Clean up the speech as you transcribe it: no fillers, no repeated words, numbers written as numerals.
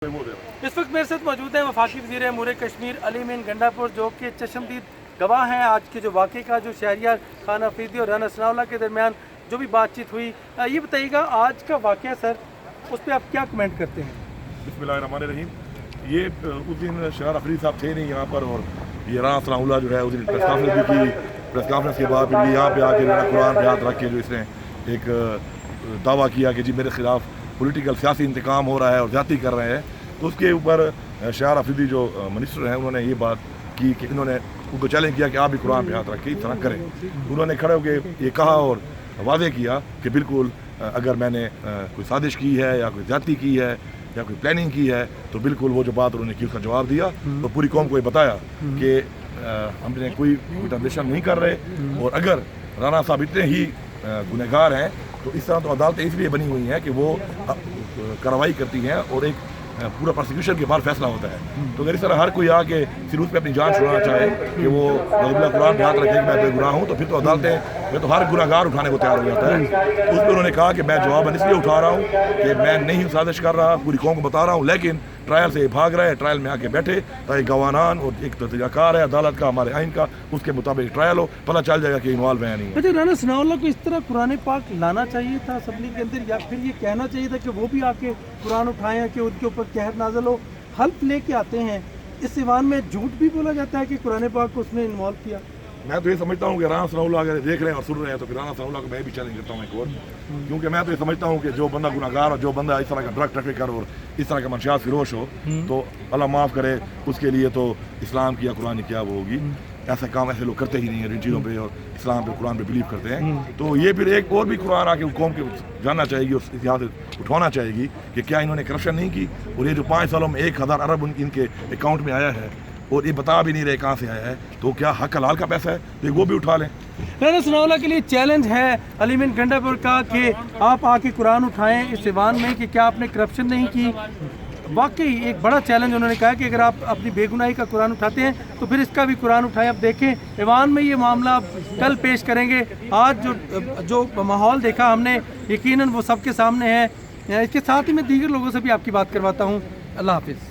इस वक्त मेरे साथ मौजूद हैं वफाकी वज़ीर अमूर कश्मीर अली मीन गंडापुर, जो कि चश्मदीद गवाह हैं आज के जो वाक़े का, जो शहरियार खान अफरीदी और राना सनाउल्लाह के दरमियान जो भी बातचीत हुई। ये बताइएगा आज का वाक़या सर, उस पर आप क्या कमेंट करते हैं? बिस्मिल्लाहिर्रहमानिर्रहीम। ये उस दिन शहर अफरीदी साहब थे नहीं यहाँ पर, और ये राना सनाउल्लाह जो है उस दिन प्रेस कॉन्फ्रेंस भी की। प्रेस कॉन्फ्रेंस के बाद फिर यहाँ पे आके कुरान पे हाथ रख के जो इसने एक दावा किया कि जी मेरे ख़िलाफ़ पॉलिटिकल सियासी इंतकाम हो रहा है और ज़्यादती कर रहे हैं। तो उसके ऊपर शहर अफरीदी जो मिनिस्टर हैं उन्होंने ये बात की कि इन्होंने उनको चैलेंज किया कि आप भी कुरान पे हाथ रख के इस तरह करें। उन्होंने खड़े होकर ये कहा और वादे किया कि बिल्कुल अगर मैंने कोई साजिश की है या कोई ज़्यादती की है या कोई प्लानिंग की है तो बिल्कुल वो जो बात उन्होंने की उसका जवाब दिया। तो पूरी कौम को ये बताया कि हमने कोई डिटर्मिनेशन नहीं कर रहे, और अगर राना साहब इतने ही गुनहगार हैं तो इस तरह तो अदालतें इसलिए बनी हुई हैं कि वो कार्रवाई करती हैं और एक पूरा प्रोसिक्यूशन के बाद फैसला होता है। तो अगर इस तरह हर कोई आके सिरूज पे अपनी जान छुड़ाना चाहे कि वो कुरान पे हाथ रखे कि मैं बेगुनाह हूँ, तो फिर तो अदालतें में तो हर गुनहगार उठाने को तैयार हो जाता है। उस पर उन्होंने कहा कि मैं जवाब इसलिए उठा रहा हूँ कि मैं नहीं साजिश कर रहा, पूरी कौम को बता रहा हूँ, लेकिन ट्रायल से भाग रहे हैं। ट्रायल में आके बैठे ताकि गवानान और एक तरीक़ाकार है अदालत का, हमारे आइन का, उसके मुताबिक ट्रायल हो, पता चल जाएगा कि इन्वॉल्व है नहीं। अच्छा, राना सनाउल्लाह को इस तरह कुरान पाक लाना चाहिए था असम्बली के अंदर, या फिर ये कहना चाहिए था कि वो भी आके कुरान उठाएं कि उनके ऊपर कहर नाज़िल हो? हल्फ लेके आते हैं, इस ईवान में झूठ भी बोला जाता है कि कुरान पाक को उसने इन्वॉल्व किया। मैं तो ये समझता हूँ कि राना सनाउल्लाह अगर देख रहे हैं और सुन रहे हैं तो फिर राना सनाउल्लाह को मैं भी चैलेंज करता हूँ एक और, क्योंकि मैं तो ये समझता हूँ कि जो बंदा गुनहगार और जो बंदा इस तरह का ड्रग ट्रैफिकर और इस तरह का मंशियात फिरोश हो तो अल्लाह माफ़ करे, उसके लिए तो इस्लाम की या कुरान की क्या वो होगी। ऐसा काम ऐसे लोग करते ही नहीं है, इन चीज़ों पे और इस्लाम पे कुरान पे बिलीव करते हैं। तो ये फिर एक और भी कुरान आके कौम के जानना चाहेगी और इतिहास उठवाना चाहेगी कि क्या इन्होंने करप्शन नहीं की, और ये जो 5 सालों में 1000 अरब इनके अकाउंट में आया है और ये बता भी नहीं रहे कहाँ से आया है, तो क्या हक हलाल का पैसा है तो वो भी उठा लें। राना सनाउल्लाह के लिए चैलेंज है अली मीन गंडापुर का कि आप आके कुरान उठाएं इस ईवान में कि क्या आपने करप्शन नहीं की। वाकई एक बड़ा चैलेंज उन्होंने कहा कि अगर आप अपनी बेगुनाही का कुरान उठाते हैं तो फिर इसका भी कुरान उठाएं। अब देखें ईवान में ये मामला कल पेश करेंगे। आज जो माहौल देखा हमने यकीनन वो सबके सामने है। इसके साथ ही मैं दीगर लोगों से भी आपकी बात करवाता हूँ। अल्लाह हाफिज़।